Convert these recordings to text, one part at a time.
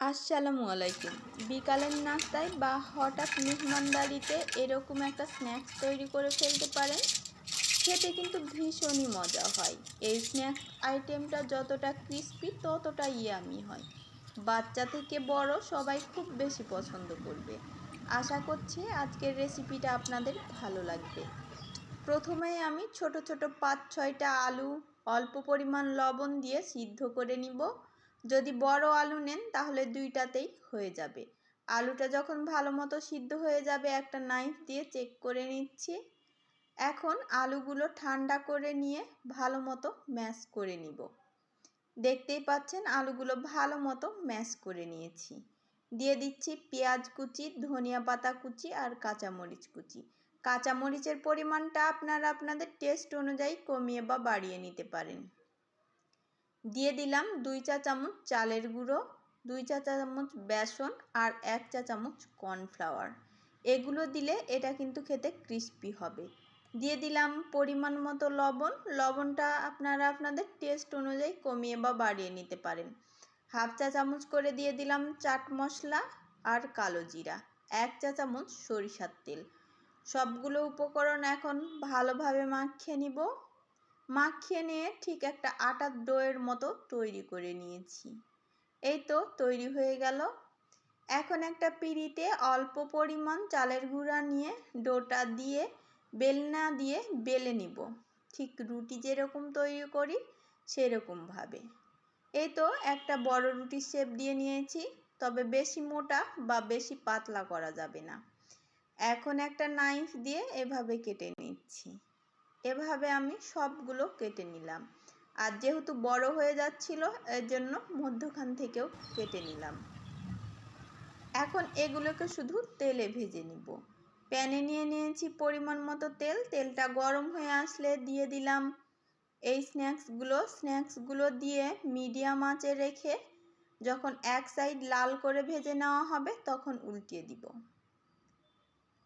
আসসালামু আলাইকুম। বিকালের নাস্তায় বা হঠাৎ মেহমানদারিতে এরকম একটা স্ন্যাক্স তৈরি করে ফেলতে পারেন। খেতে কিন্তু ভীষণই মজা হয়। এই স্ন্যাক্স আইটেমটা যতটা ক্রিস্পি ততটা ইয়ামি হয়। বাচ্চা থেকে বড় সবাই খুব বেশি পছন্দ করবে। আশা করছি আজকের রেসিপিটা আপনাদের ভালো লাগবে। প্রথমেই আমি ছোট ছোট ৫-৬টা আলু অল্প পরিমাণ লবণ দিয়ে সিদ্ধ করে নিব। যদি বড় আলু নেন তাহলে ২টাতেই হয়ে যাবে। আলুটা যখন ভালো মতো সিদ্ধ হয়ে যাবে একটা নাইফ দিয়ে চেক করে নিচ্ছি। এখন আলুগুলো ঠান্ডা করে নিয়ে ভালো মতো ম্যাশ করে নিব। দেখতেই পাচ্ছেন আলুগুলো ভালো মতো ম্যাশ করে নিয়েছি। দিয়ে দিচ্ছি পেঁয়াজ কুচি, ধনিয়া পাতা কুচি আর কাঁচামরিচ কুচি। কাঁচামরিচের পরিমাণটা আপনারা আপনাদের টেস্ট অনুযায়ী কমিয়ে বা বাড়িয়ে নিতে পারেন। দিয়ে দিলাম ২ চা চামচ চালের গুঁড়ো, ২ চা চামচ বেসন আর ১ চা চামচ কর্নফ্লাওয়ার। এগুলো দিলে এটা কিন্তু খেতে ক্রিস্পি হবে। দিয়ে দিলাম পরিমাণ মতো লবণ। লবণটা আপনারা আপনাদের টেস্ট অনুযায়ী কমিয়ে বা বাড়িয়ে নিতে পারেন। ১/২ চা চামচ করে দিয়ে দিলাম চাট মশলা আর কালো জিরা, ১ চা চামচ সরিষার তেল। সবগুলো উপকরণ এখন ভালোভাবে মাখিয়ে নিব। মাখিয়ে নিয়ে ঠিক একটা আটার ডোয়ের মতো তৈরি করে নিয়েছি। এই তো তৈরি হয়ে গেল। এখন একটা পিঁড়িতে অল্প পরিমাণ চালের গুঁড়া নিয়ে ডোটা দিয়ে বেলনা দিয়ে বেলে নিব। ঠিক রুটি যেরকম তৈরি করি সেরকমভাবে। এই তো একটা বড় রুটির শেপ দিয়ে নিয়েছি, তবে বেশি মোটা বা বেশি পাতলা করা যাবে না। এখন একটা নাইফ দিয়ে এভাবে কেটে নিচ্ছি। এভাবে আমি সবগুলো কেটে নিলাম। আর যেহেতু বড় হয়ে যাচ্ছিল এর জন্য মধ্যখান থেকেও কেটে নিলাম। এখন এগুলোকে শুধু তেলে ভেজে নিব। প্যানে নিয়ে নিয়েছি পরিমাণ মতো তেল। তেলটা গরম হয়ে আসলে দিয়ে দিলাম এই স্ন্যাক্সগুলো দিয়ে মিডিয়াম আঁচে রেখে যখন এক সাইড লাল করে ভেজে নেওয়া হবে তখন উল্টিয়ে দিব।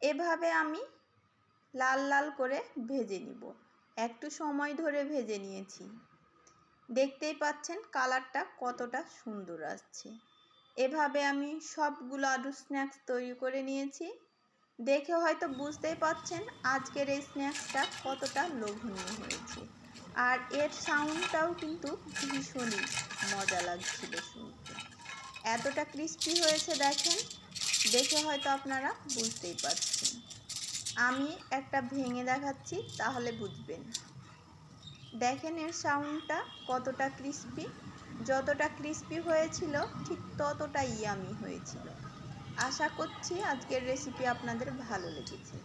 এভাবে আমি লাল লাল করে ভেজে নিব। একটু সময় ধরে ভেজে নিয়েছি। দেখতেই পাচ্ছেন কালারটা কতটা সুন্দর আসছে। এভাবে আমি সবগুলো আলু স্ন্যাক্স তৈরি করে নিয়েছি। দেখে হয়তো বুঝতেই পাচ্ছেন আজকের এই স্ন্যাক্সটা কতটা লোভনীয় হয়েছে। আর এর সাউন্ডটাও কিন্তু ভীষণই মজা লাগছিল শুনতে। এতটা ক্রিস্পি হয়েছে দেখেন, দেখে হয়তো আপনারা বুঝতেই পারছেন। আমি একটা ভেঙে দেখাচ্ছি তাহলে বুঝবেন। দেখেন এর সাউন্ডটা কতটা ক্রিস্পি। যতটা ক্রিস্পি হয়েছিল ঠিক ততটা ইয়ামি হয়েছিল। আশা করছি আজকের রেসিপি আপনাদের ভালো লেগেছে।